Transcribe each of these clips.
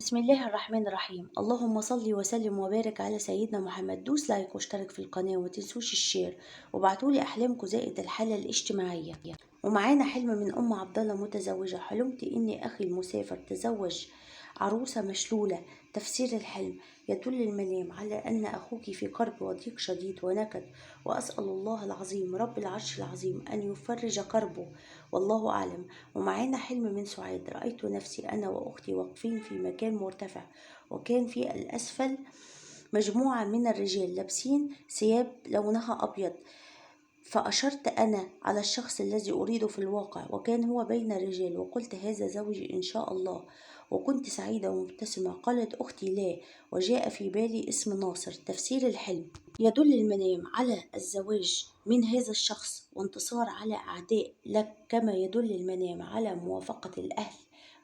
بسم الله الرحمن الرحيم. اللهم صل وسلم وبارك على سيدنا محمد. دوس لايك واشترك في القناة وما تنسوش الشير وابعتولي أحلامكم زائد الحالة الاجتماعية. ومعانا حلم من أم عبد الله متزوجة. حلمت إني أخي المسافر تزوج عروسة مشلولة. تفسير الحلم: يدل المنام على أن أخوك في كرب وضيق شديد ونكد، وأسأل الله العظيم رب العرش العظيم أن يفرج كربه، والله أعلم. ومعانا حلم من سعاد: رأيت نفسي أنا وأختي واقفين في مكان مرتفع، وكان في الأسفل مجموعة من الرجال لابسين ثياب لونها أبيض، فأشرت أنا على الشخص الذي أريده في الواقع، وكان هو بين الرجال، وقلت: هذا زوجي إن شاء الله. وكنت سعيدة ومبتسمة. قالت أختي: لا، وجاء في بالي اسم ناصر. تفسير الحلم: يدل المنام على الزواج من هذا الشخص وانتصار على أعداء لك، كما يدل المنام على موافقة الأهل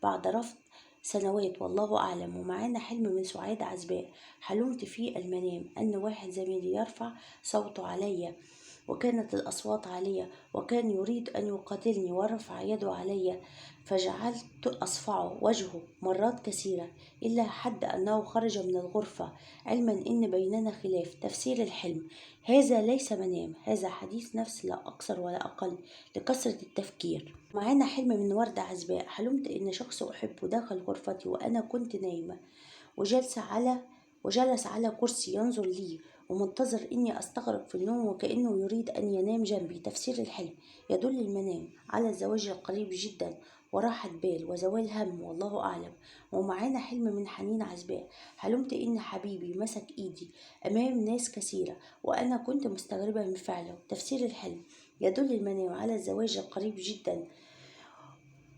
بعد رفض سنوات، والله أعلم. ومعانا حلم من سعاد عزباء. حلمت في المنام أن واحد زميلي يرفع صوته علي، وكانت الأصوات عالية، وكان يريد أن يقاتلني، ورفع يده علي، فجعلت أصفعه وجهه مرات كثيرة، إلا حد أنه خرج من الغرفة، علما إن بيننا خلاف. تفسير الحلم: هذا ليس منام، هذا حديث نفس، لا أكثر ولا أقل، لكثرة التفكير. معانا حلم من وردة عزباء. حلمت إن شخص أحبه دخل غرفتي وأنا كنت نايمة، وجلس على كرسي ينظر لي ومنتظر إني أستغرق في النوم، وكأنه يريد أن ينام جنبي. تفسير الحلم: يدل المنام على الزواج القريب جدا وراحة بال وزوال هم، والله أعلم. ومعانا حلم من حنين عزباء. حلمت إن حبيبي مسك إيدي أمام ناس كثيرة، وأنا كنت مستغربة من فعله. تفسير الحلم: يدل المنام على الزواج القريب جدا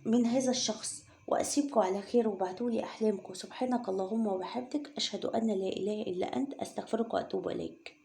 من هذا الشخص. وأسيبكم على خير، وبعتولي أحلامكم. سبحانك اللهم وبحمدك، أشهد أن لا إله إلا أنت، أستغفرك وأتوب إليك.